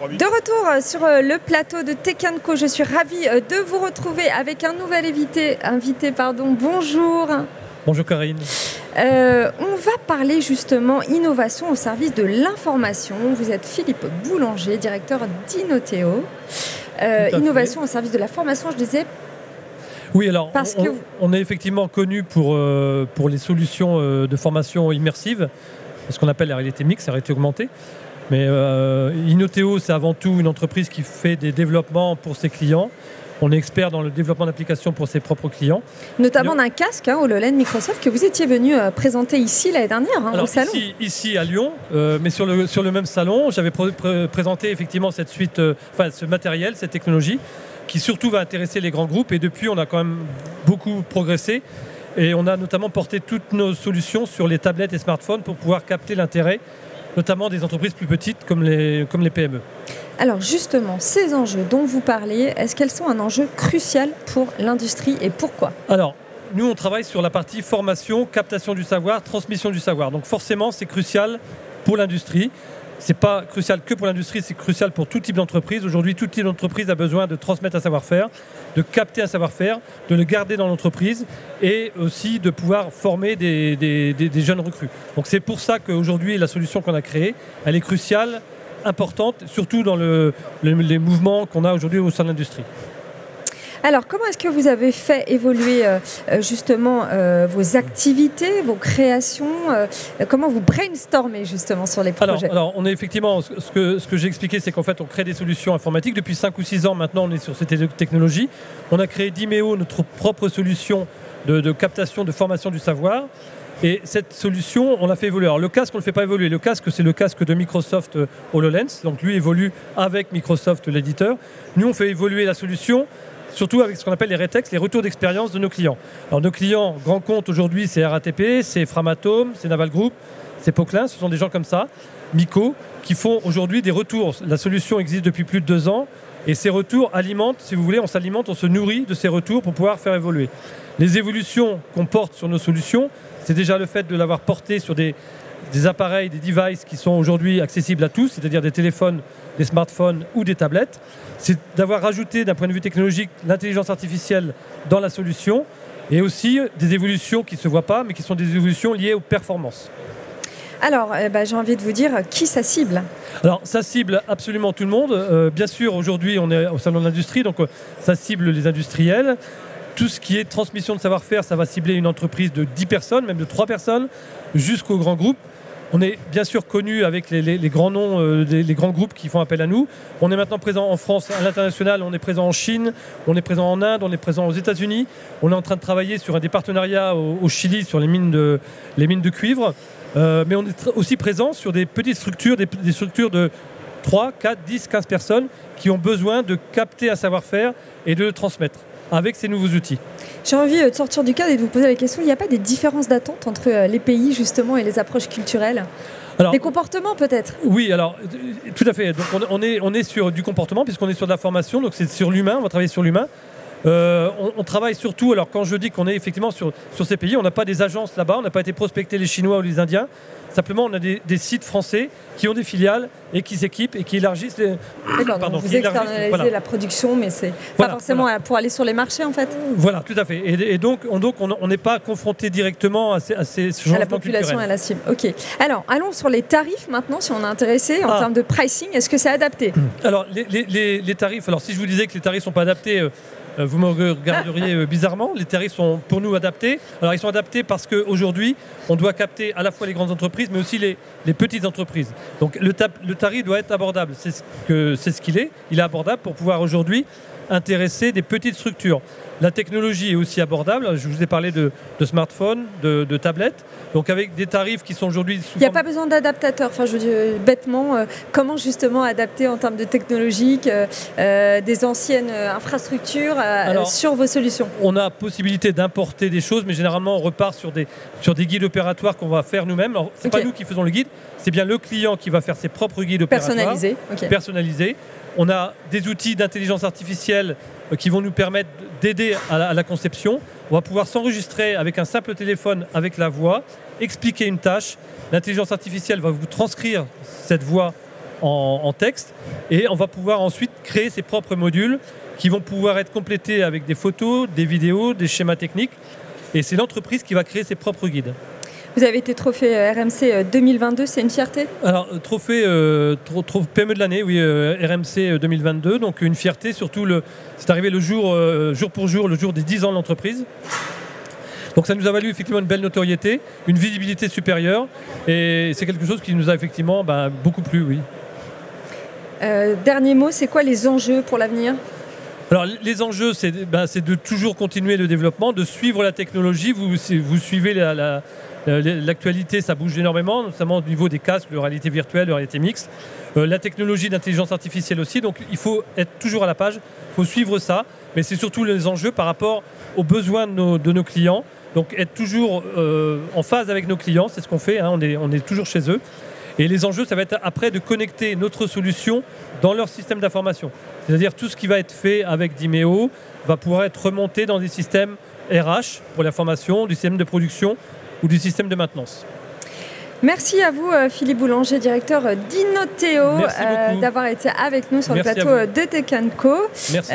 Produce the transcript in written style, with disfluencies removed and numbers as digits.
De retour sur le plateau de Tech & Co, je suis ravie de vous retrouver avec un nouvel invité. Bonjour. Bonjour Karine. On va parler justement innovation au service de l'information. Vous êtes Philippe Boulanger, directeur d'Inoteo. Innovation au service de la formation, je disais. Oui, alors on est effectivement connu pour les solutions de formation immersive, ce qu'on appelle la réalité mixte, la réalité augmentée. Mais Inoteo, c'est avant tout une entreprise qui fait des développements pour ses clients. On est expert dans le développement d'applications pour ses propres clients. Notamment d'un casque HoloLens Microsoft que vous étiez venu présenter ici l'année dernière, au salon. Ici à Lyon, mais sur le même salon, j'avais présenté effectivement cette suite, ce matériel, cette technologie, qui surtout va intéresser les grands groupes. Et depuis, on a quand même beaucoup progressé. Et on a notamment porté toutes nos solutions sur les tablettes et smartphones pour pouvoir capter l'intérêt, notamment des entreprises plus petites comme les PME. Alors justement, ces enjeux dont vous parlez, est-ce qu'elles sont un enjeu crucial pour l'industrie et pourquoi ? Alors, nous on travaille sur la partie formation, captation du savoir, transmission du savoir. Donc forcément, c'est crucial pour l'industrie. C'est pas crucial que pour l'industrie, c'est crucial pour tout type d'entreprise. Aujourd'hui, tout type d'entreprise a besoin de transmettre un savoir-faire, de capter un savoir-faire, de le garder dans l'entreprise et aussi de pouvoir former des jeunes recrues. Donc c'est pour ça qu'aujourd'hui, la solution qu'on a créée, elle est cruciale, importante, surtout dans les mouvements qu'on a aujourd'hui au sein de l'industrie. Alors, comment est-ce que vous avez fait évoluer justement vos activités, vos créations comment vous brainstormez justement sur les projets ? Alors on est effectivement, ce que j'ai expliqué, c'est qu'en fait, on crée des solutions informatiques. Depuis 5 ou 6 ans, maintenant, on est sur cette technologie. On a créé Dimeo, notre propre solution de captation, de formation du savoir. Et cette solution, on l'a fait évoluer. Alors le casque, on ne le fait pas évoluer. Le casque, c'est le casque de Microsoft HoloLens. Donc lui évolue avec Microsoft, l'éditeur. Nous, on fait évoluer la solution, surtout avec ce qu'on appelle les RTX, les retours d'expérience de nos clients. Alors nos clients, grands comptes aujourd'hui, c'est RATP, c'est Framatome, c'est Naval Group, c'est Poquelin. Ce sont des gens comme ça, Mico, qui font aujourd'hui des retours. La solution existe depuis plus de 2 ans. Et ces retours alimentent, si vous voulez, on s'alimente, on se nourrit de ces retours pour pouvoir faire évoluer. Les évolutions qu'on porte sur nos solutions, c'est déjà le fait de l'avoir porté sur des appareils, des devices qui sont aujourd'hui accessibles à tous, c'est-à-dire des téléphones, des smartphones ou des tablettes. C'est d'avoir rajouté, d'un point de vue technologique, l'intelligence artificielle dans la solution et aussi des évolutions qui ne se voient pas, mais qui sont des évolutions liées aux performances. Alors, j'ai envie de vous dire, qui ça cible ? Alors, ça cible absolument tout le monde. Bien sûr, aujourd'hui, on est au salon de l'industrie, donc ça cible les industriels. Tout ce qui est transmission de savoir-faire, ça va cibler une entreprise de 10 personnes, même de 3 personnes, jusqu'aux grands groupes. On est bien sûr connu avec les grands noms, les grands groupes qui font appel à nous. On est maintenant présent en France, à l'international, on est présent en Chine, on est présent en Inde, on est présent aux États-Unis. On est en train de travailler sur des partenariats au Chili sur les mines de cuivre. Mais on est aussi présent sur des petites structures, des structures de 3, 4, 10, 15 personnes qui ont besoin de capter un savoir-faire et de le transmettre avec ces nouveaux outils. J'ai envie de sortir du cadre et de vous poser la question, il n'y a pas des différences d'attente entre les pays justement et les approches culturelles ? Les comportements peut-être ? Oui, alors tout à fait. Donc on est sur du comportement puisqu'on est sur de la formation, donc c'est sur l'humain, on va travailler sur l'humain. On travaille surtout, alors quand je dis qu'on est effectivement sur ces pays, on n'a pas des agences là-bas, on n'a pas été prospecter les Chinois ou les Indiens. Simplement, on a des sites français qui ont des filiales et qui s'équipent et qui élargissent les... donc vous externalisez la production, mais c'est pas forcément pour aller sur les marchés en fait. Voilà, tout à fait. Et donc on n'est pas confronté directement à ces changements à la population et à la cible. Ok. Alors, allons sur les tarifs maintenant, si on est intéressé en termes de pricing. Est-ce que c'est adapté ? Alors, les tarifs, alors si je vous disais que les tarifs ne sont pas adaptés... vous me regarderiez bizarrement. Les tarifs sont pour nous adaptés. Alors ils sont adaptés parce qu'aujourd'hui, on doit capter à la fois les grandes entreprises, mais aussi les petites entreprises. Donc le tarif doit être abordable. C'est ce qu'il est. Il est abordable pour pouvoir aujourd'hui intéresser des petites structures. La technologie est aussi abordable. Je vous ai parlé de smartphones, de tablettes. Donc avec des tarifs qui sont aujourd'hui... Il n'y a pas besoin d'adaptateur. Enfin, je veux dire, bêtement, comment justement adapter en termes de technologique des anciennes infrastructures sur vos solutions ? On a possibilité d'importer des choses, mais généralement on repart sur des guides opératoires qu'on va faire nous-mêmes. Alors, c'est pas nous qui faisons le guide, c'est bien le client qui va faire ses propres guides opératoires. Personnalisés. On a des outils d'intelligence artificielle qui vont nous permettre d'aider à la conception. On va pouvoir s'enregistrer avec un simple téléphone avec la voix, expliquer une tâche. L'intelligence artificielle va vous transcrire cette voix en texte. Et on va pouvoir ensuite créer ses propres modules qui vont pouvoir être complétés avec des photos, des vidéos, des schémas techniques. Et c'est l'entreprise qui va créer ses propres guides. Vous avez été trophée RMC 2022, c'est une fierté? Alors, trophée PME de l'année, oui, RMC 2022. Donc, une fierté, surtout, c'est arrivé le jour pour jour, le jour des 10 ans de l'entreprise. Donc, ça nous a valu effectivement une belle notoriété, une visibilité supérieure. Et c'est quelque chose qui nous a effectivement beaucoup plu, oui. Dernier mot, c'est quoi les enjeux pour l'avenir? Alors, les enjeux, c'est de toujours continuer le développement, de suivre la technologie. Vous suivez l'actualité, ça bouge énormément, notamment au niveau des casques de réalité virtuelle, de réalité mixte. La technologie d'intelligence artificielle aussi, donc il faut être toujours à la page, il faut suivre ça, mais c'est surtout les enjeux par rapport aux besoins de nos clients. Donc être toujours en phase avec nos clients, c'est ce qu'on fait, on est toujours chez eux. Et les enjeux, ça va être après de connecter notre solution dans leur système d'information. C'est-à-dire tout ce qui va être fait avec Dimeo va pouvoir être remonté dans des systèmes RH pour la formation, du système de production ou du système de maintenance. Merci à vous Philippe Boulanger, directeur d'Inoteo, d'avoir été avec nous sur le plateau de Tech & Co. Merci.